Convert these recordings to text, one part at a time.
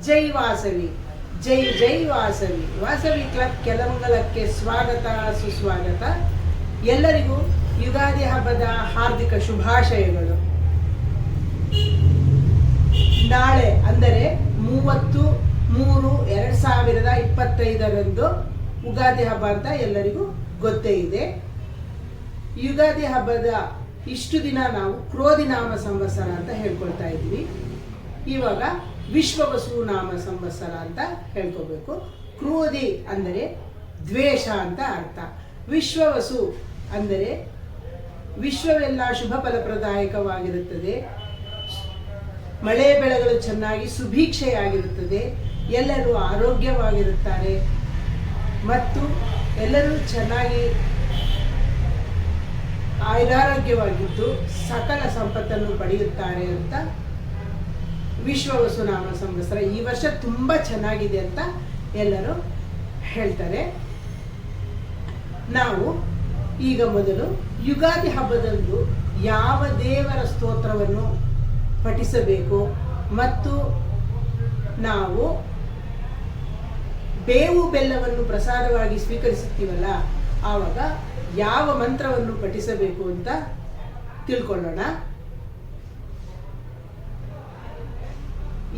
ಜೈ ವಾಸವಿ, ಜೈ ಜೈ Vasavi. Vasavi club ಕೆಲಮಂಗಲಕ್ಕೆ ಸ್ವಾಗತ, ಸುಸ್ವಾಗತ. ಎಲ್ಲರಿಗೂ ಯುಗಾದಿ ಹಬ್ಬದ ಹಾರ್ದಿಕ ಶುಭಾಶಯಗಳು. ನಾಳೆ ಅಂದರೆ 30/3/2025 ಯುಗಾದಿ ಹಬ್ಬ ಅಂತ ಎಲ್ಲರಿಗೂ ಗೊತ್ತೇ ಇದೆ. ಯುಗಾದಿ ಹಬ್ಬದ ಇಷ್ಟು ದಿನ ನಾವು ಕ್ರೋಧಿ ನಾಮ ಸಂವತ್ಸರ ಅಂತ ಹೇಳ್ಕೊಳ್ತಾ ಇದ್ವಿ. ಇವಾಗ ವಿಶ್ವವಸು ನಾಮ ಸಂವತ್ಸರ ಅಂತ ಹೇಳ್ಕೋಬೇಕು. ಕ್ರೋಧಿ ಅಂದರೆ ದ್ವೇಷ ಅಂತ ಅರ್ಥ. ವಿಶ್ವವಸು ಅಂದರೆ ವಿಶ್ವವೆಲ್ಲ ಶುಭ ಫಲಪ್ರದಾಯಕವಾಗಿರುತ್ತದೆ, ಮಳೆ ಬೆಳೆಗಳು ಚೆನ್ನಾಗಿ ಸುಭೀಕ್ಷೆಯಾಗಿರುತ್ತದೆ, ಎಲ್ಲರೂ ಆರೋಗ್ಯವಾಗಿರುತ್ತಾರೆ ಮತ್ತು ಎಲ್ಲರೂ ಚೆನ್ನಾಗಿ ಆರೋಗ್ಯವಾಗಿದ್ದು ಸಕಲ ಸಂಪತ್ತನ್ನು ಪಡೆಯುತ್ತಾರೆ ಅಂತ ವಿಶ್ವವಸು ನಾಮ ಸಂವತ್ಸರ ಈ ವರ್ಷ ತುಂಬ ಚೆನ್ನಾಗಿದೆ ಅಂತ ಎಲ್ಲರೂ ಹೇಳ್ತಾರೆ. ನಾವು ಈಗ ಮೊದಲು ಯುಗಾದಿ ಹಬ್ಬದಂದು ಯಾವ ದೇವರ ಸ್ತೋತ್ರವನ್ನು ಪಠಿಸಬೇಕು ಮತ್ತು ನಾವು ಬೇವು ಬೆಲ್ಲವನ್ನು ಪ್ರಸಾದವಾಗಿ ಸ್ವೀಕರಿಸುತ್ತೀವಲ್ಲ, ಆವಾಗ ಯಾವ ಮಂತ್ರವನ್ನು ಪಠಿಸಬೇಕು ಅಂತ ತಿಳ್ಕೊಳ್ಳೋಣ.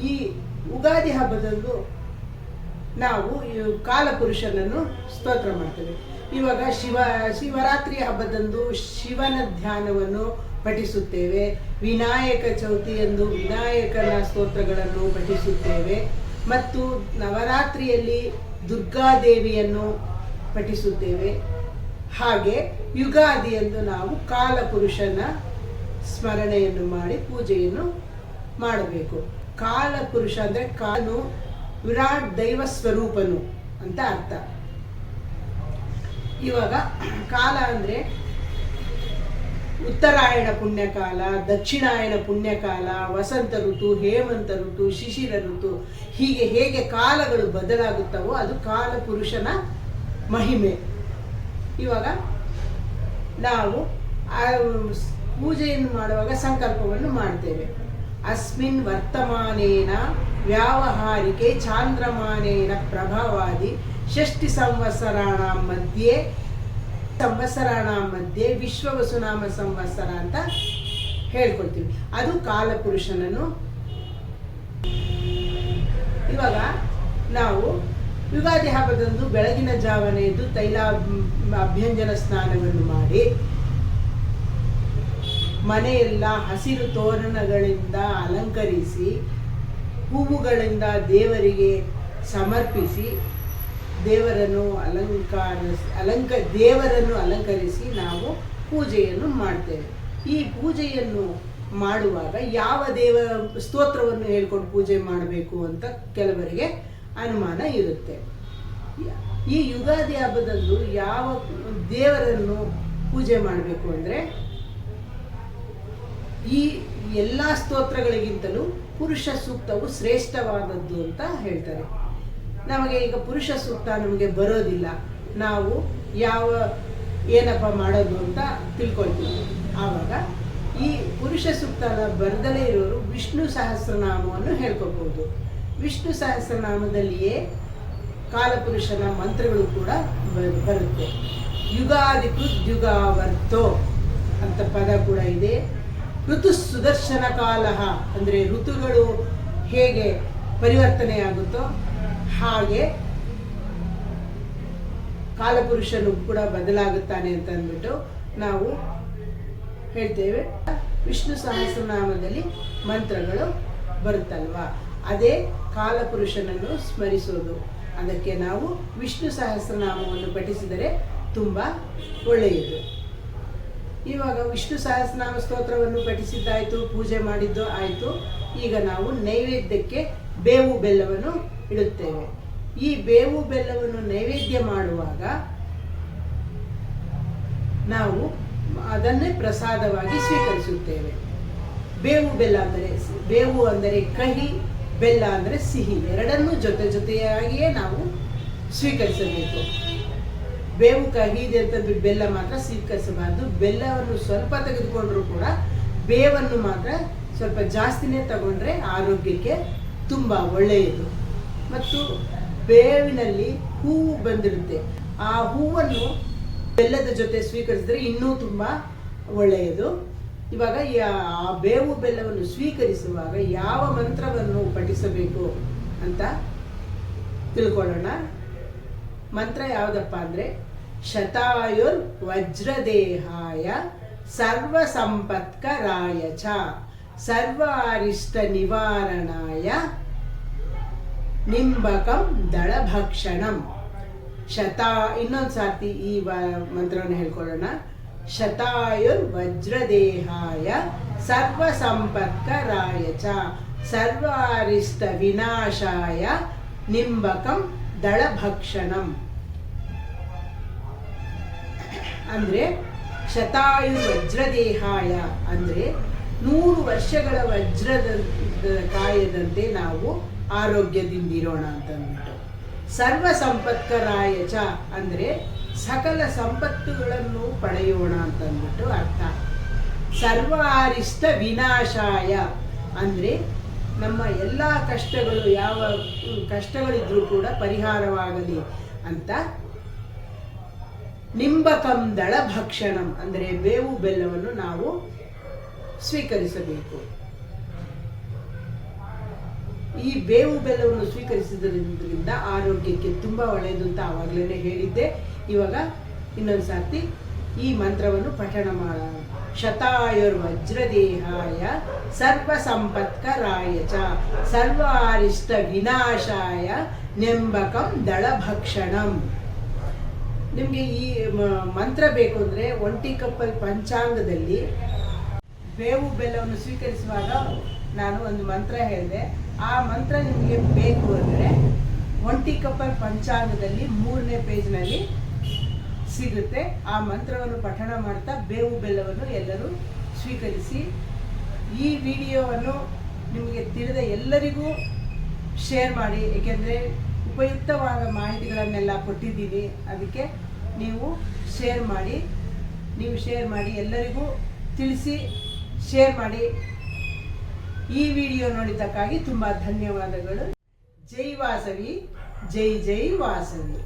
ಈ ಯುಗಾದಿ ಹಬ್ಬದಂದು ನಾವು ಕಾಲಪುರುಷನನ್ನು ಸ್ತೋತ್ರ ಮಾಡ್ತೇವೆ. ಇವಾಗ ಶಿವರಾತ್ರಿ ಹಬ್ಬದಂದು ಶಿವನ ಧ್ಯಾನವನ್ನು ಪಠಿಸುತ್ತೇವೆ. ವಿನಾಯಕ ಚೌತಿಯಂದು ವಿನಾಯಕನ ಸ್ತೋತ್ರಗಳನ್ನು ಪಠಿಸುತ್ತೇವೆ ಮತ್ತು ನವರಾತ್ರಿಯಲ್ಲಿ ದುರ್ಗಾದೇವಿಯನ್ನು ಪಠಿಸುತ್ತೇವೆ. ಹಾಗೆ ಯುಗಾದಿಯಂದು ನಾವು ಕಾಲಪುರುಷನ ಸ್ಮರಣೆಯನ್ನು ಮಾಡಿ ಪೂಜೆಯನ್ನು ಮಾಡಬೇಕು. ಕಾಲಪುರುಷ ಅಂದರೆ ಕಾನು ವಿರಾಟ್ ದೈವ ಸ್ವರೂಪನು ಅಂತ ಅರ್ಥ. ಇವಾಗ ಕಾಲ ಅಂದರೆ ಉತ್ತರಾಯಣ ಪುಣ್ಯಕಾಲ, ದಕ್ಷಿಣಾಯನ ಪುಣ್ಯಕಾಲ, ವಸಂತ ಋತು, ಹೇಮಂತ ಋತು, ಶಿಶಿರ ಋತು, ಹೀಗೆ ಹೇಗೆ ಕಾಲಗಳು ಬದಲಾಗುತ್ತವೋ ಅದು ಕಾಲಪುರುಷನ ಮಹಿಮೆ. ಇವಾಗ ನಾವು ಪೂಜೆಯನ್ನು ಮಾಡುವಾಗ ಸಂಕಲ್ಪವನ್ನು ಮಾಡ್ತೇವೆ. ಅಸ್ಮಿನ್ ವರ್ತಮಾನೇನ ವ್ಯಾವಹಾರಿಕೆ ಚಾಂದ್ರಮಾನೇನ ಪ್ರಭಾವಾದಿ ಷಷ್ಠಿ ಸಂವತ್ಸರಾಣಾಂ ಮಧ್ಯೆ ವಿಶ್ವವಸು ನಾಮ ಸಂವತ್ಸರ ಅಂತ ಹೇಳ್ಕೊಳ್ತೀವಿ. ಅದು ಕಾಲಪುರುಷನನ್ನು. ಇವಾಗ ನಾವು ಯುಗಾದಿ ಹಬ್ಬದಂದು ಬೆಳಗಿನ ಜಾವನೆ ಎದ್ದು ತೈಲ ಅಭ್ಯಂಜನ ಸ್ನಾನವನ್ನು ಮಾಡಿ ಮನೆಯೆಲ್ಲ ಹಸಿರು ತೋರಣಗಳಿಂದ ಅಲಂಕರಿಸಿ ಹೂವುಗಳಿಂದ ದೇವರಿಗೆ ಸಮರ್ಪಿಸಿ ದೇವರನ್ನು ಅಲಂಕರಿಸಿ ನಾವು ಪೂಜೆಯನ್ನು ಮಾಡ್ತೇವೆ. ಈ ಪೂಜೆಯನ್ನು ಮಾಡುವಾಗ ಯಾವ ದೇವ ಸ್ತೋತ್ರವನ್ನು ಹೇಳ್ಕೊಂಡು ಪೂಜೆ ಮಾಡಬೇಕು ಅಂತ ಕೆಲವರಿಗೆ ಅನುಮಾನ ಇರುತ್ತೆ. ಈ ಯುಗಾದಿ ಹಬ್ಬದಂದು ಯಾವ ದೇವರನ್ನು ಪೂಜೆ ಮಾಡಬೇಕು ಅಂದರೆ ಈ ಎಲ್ಲ ಸ್ತೋತ್ರಗಳಿಗಿಂತಲೂ ಪುರುಷ ಸೂಕ್ತವು ಶ್ರೇಷ್ಠವಾದದ್ದು ಅಂತ ಹೇಳ್ತಾರೆ. ನಮಗೆ ಈಗ ಪುರುಷ ಸೂಕ್ತ ನಮಗೆ ಬರೋದಿಲ್ಲ, ನಾವು ಏನಪ್ಪ ಮಾಡೋದು ಅಂತ ತಿಳ್ಕೊಳ್ತೀವಿ. ಆವಾಗ ಈ ಪುರುಷ ಸೂಕ್ತ ಬರದಲೇ ಇರೋರು ವಿಷ್ಣು ಸಹಸ್ರನಾಮವನ್ನು ಹೇಳ್ಕೋಬಹುದು. ವಿಷ್ಣು ಸಹಸ್ರನಾಮದಲ್ಲಿಯೇ ಕಾಲಪುರುಷನ ಮಂತ್ರಗಳು ಕೂಡ ಬರುತ್ತೆ. ಯುಗಾದಿ ಕೃದ್ಯುಗಾವರ್ತೋ ಅಂತ ಪದ ಕೂಡ ಇದೆ. ಋತು ಸುದರ್ಶನ ಕಾಲ ಅಂದರೆ ಋತುಗಳು ಹೇಗೆ ಪರಿವರ್ತನೆಯಾಗುತ್ತೋ ಹಾಗೆ ಕಾಲಪುರುಷನು ಕೂಡ ಬದಲಾಗುತ್ತಾನೆ ಅಂತ ಅಂದ್ಬಿಟ್ಟು ನಾವು ಹೇಳ್ತೇವೆ. ವಿಷ್ಣು ಸಹಸ್ರನಾಮದಲ್ಲಿ ಮಂತ್ರಗಳು ಬರುತ್ತಲ್ವಾ, ಅದೇ ಕಾಲಪುರುಷನನ್ನು ಸ್ಮರಿಸೋದು. ಅದಕ್ಕೆ ನಾವು ವಿಷ್ಣು ಸಹಸ್ರನಾಮವನ್ನು ಪಠಿಸಿದರೆ ತುಂಬ ಒಳ್ಳೆಯದು. ಇವಾಗ ವಿಷ್ಣು ಸಹಸ್ರನಾಮ ಸ್ತೋತ್ರವನ್ನು ಪಠಿಸಿದ್ದಾಯಿತು, ಪೂಜೆ ಮಾಡಿದ್ದು ಆಯಿತು. ಈಗ ನಾವು ನೈವೇದ್ಯಕ್ಕೆ ಬೇವು ಬೆಲ್ಲವನ್ನು ಇಡುತ್ತೇವೆ. ಈ ಬೇವು ಬೆಲ್ಲವನ್ನು ನೈವೇದ್ಯ ಮಾಡುವಾಗ ನಾವು ಅದನ್ನೇ ಪ್ರಸಾದವಾಗಿ ಸ್ವೀಕರಿಸುತ್ತೇವೆ. ಬೇವು ಅಂದರೆ ಕಹಿ, ಬೆಲ್ಲ ಅಂದರೆ ಸಿಹಿ, ಎರಡನ್ನೂ ಜೊತೆಯಾಗಿಯೇ ನಾವು ಸ್ವೀಕರಿಸಬೇಕು. ಬೇವು ಕಹಿ ಇದೆ ಅಂತಂದ್ಬಿಟ್ಟು ಬೆಲ್ಲ ಮಾತ್ರ ಸ್ವೀಕರಿಸಬಾರ್ದು. ಬೆಲ್ಲವನ್ನು ಸ್ವಲ್ಪ ತೆಗೆದುಕೊಂಡ್ರೂ ಕೂಡ ಬೇವನ್ನು ಮಾತ್ರ ಸ್ವಲ್ಪ ಜಾಸ್ತಿನೇ ತಗೊಂಡ್ರೆ ಆರೋಗ್ಯಕ್ಕೆ ತುಂಬ ಒಳ್ಳೆಯದು. ಮತ್ತು ಬೇವಿನಲ್ಲಿ ಹೂವು ಬಂದಿರುತ್ತೆ, ಆ ಹೂವನ್ನು ಬೆಲ್ಲದ ಜೊತೆ ಸ್ವೀಕರಿಸಿದ್ರೆ ಇನ್ನೂ ತುಂಬ ಒಳ್ಳೆಯದು. ಇವಾಗ ಆ ಬೇವು ಬೆಲ್ಲವನ್ನು ಸ್ವೀಕರಿಸುವಾಗ ಯಾವ ಮಂತ್ರವನ್ನು ಪಠಿಸಬೇಕು ಅಂತ ತಿಳ್ಕೊಳ್ಳೋಣ. ಮಂತ್ರ ಯಾವುದಪ್ಪ ಅಂದರೆ ಶತಾಯುರ್ ವಜ್ರದೇಹಾಯ ಸರ್ವ ಸಂಪತ್ಕರಾಯ ಚ ಸರ್ವ ಅರಿಷ್ಟ ನಿವಾರಣಾಯ ನಿಂಬಕಂ ದಳಭಕ್ಷಣಂ. ಇನ್ನೊಂದು ಸರ್ತಿ ಈ ಮಂತ್ರವನ್ನು ಹೇಳ್ಕೊಳ್ಳೋಣ. ಶತಾಯುರ್ ವಜ್ರದೇಹಾಯ ಸರ್ವ ಸಂಪತ್ಕರಾಯ ಚ ಸರ್ವ ಅರಿಷ್ಟ ವಿನಾಶಾಯ ನಿಂಬಕಂ ದಳಭಕ್ಷಣಂ. ಅಂದ್ರೆ ಶತಾಯು ವಜ್ರದೇಹಾಯ ಅಂದ್ರೆ 100 ವರ್ಷಗಳ ವಜ್ರದ ಕಾಯದಂತೆ ನಾವು ಆರೋಗ್ಯದಿಂದಿರೋಣ ಅಂತ ಅಂದ್ಬಿಟ್ಟು. ಸರ್ವ ಸಂಪತ್ಕರಾಯ ಚ ಅಂದ್ರೆ ಸಕಲ ಸಂಪತ್ತುಗಳನ್ನು ಪಡೆಯೋಣ ಅಂತ ಅಂದ್ಬಿಟ್ಟು ಅರ್ಥ. ಸರ್ವಾರಿಷ್ಟ ವಿನಾಶಾಯ ಅಂದ್ರೆ ನಮ್ಮ ಎಲ್ಲ ಕಷ್ಟಗಳು, ಯಾವ ಕಷ್ಟಗಳಿದ್ರೂ ಕೂಡ ಪರಿಹಾರವಾಗಲಿ ಅಂತ. ನಿಂಬಕಂ ದಳ ಭಕ್ಷಣಂ ಅಂದರೆ ಬೇವು ಬೆಲ್ಲವನ್ನು ನಾವು ಸ್ವೀಕರಿಸಬೇಕು. ಈ ಬೇವು ಬೆಲ್ಲವನ್ನು ಸ್ವೀಕರಿಸಿದ್ರಿಂದ ಆರೋಗ್ಯಕ್ಕೆ ತುಂಬ ಒಳ್ಳೆಯದು ಅಂತ ಆವಾಗಲೇ ಹೇಳಿದ್ದೆ. ಇವಾಗ ಇನ್ನೊಂದು ಸರ್ತಿ ಈ ಮಂತ್ರವನ್ನು ಪಠಣ ಮಾಡೋಣ. ಶತಾಯುರ್ ವಜ್ರದೇಹಾಯ ಸರ್ವ ಸಂಪತ್ಕರಾಯ ಚ ಸರ್ವ ಅರಿಷ್ಟ ವಿನಾಶಾಯ ನಿಂಬಕಂ ದಳ ಭಕ್ಷಣಂ. ನಿಮಗೆ ಈ ಮಂತ್ರ ಬೇಕು ಅಂದರೆ 1 ಕಪ್ಪಲ್ ಪಂಚಾಂಗದಲ್ಲಿ ಬೇವು ಬೆಲ್ಲವನ್ನು ಸ್ವೀಕರಿಸುವಾಗ ನಾನು ಒಂದು ಮಂತ್ರ ಹೇಳಿದೆ. ಆ ಮಂತ್ರ ನಿಮಗೆ ಬೇಕು ಅಂದರೆ 1 ಕಪ್ಪಲ್ ಪಂಚಾಂಗದಲ್ಲಿ 3ನೇ ಪೇಜ್ನಲ್ಲಿ ಸಿಗುತ್ತೆ. ಆ ಮಂತ್ರವನ್ನು ಪಠಣ ಮಾಡ್ತಾ ಬೇವು ಬೆಲ್ಲವನ್ನು ಎಲ್ಲರೂ ಸ್ವೀಕರಿಸಿ. ಈ ವಿಡಿಯೋವನ್ನು ನಿಮಗೆ ತಿಳಿದ ಎಲ್ಲರಿಗೂ ಶೇರ್ ಮಾಡಿ, ಏಕೆಂದರೆ ಉಪಯುಕ್ತವಾದ ಮಾಹಿತಿಗಳನ್ನೆಲ್ಲ ಕೊಟ್ಟಿದ್ದೀನಿ. ಅದಕ್ಕೆ ನೀವು ಶೇರ್ ಮಾಡಿ ಎಲ್ಲರಿಗೂ ತಿಳಿಸಿ, ಶೇರ್ ಮಾಡಿ. ಈ ವಿಡಿಯೋ ನೋಡಿದ್ದಕ್ಕಾಗಿ ತುಂಬ ಧನ್ಯವಾದಗಳು. ಜೈ ವಾಸವಿ, ಜೈ ಜೈ ವಾಸವಿ.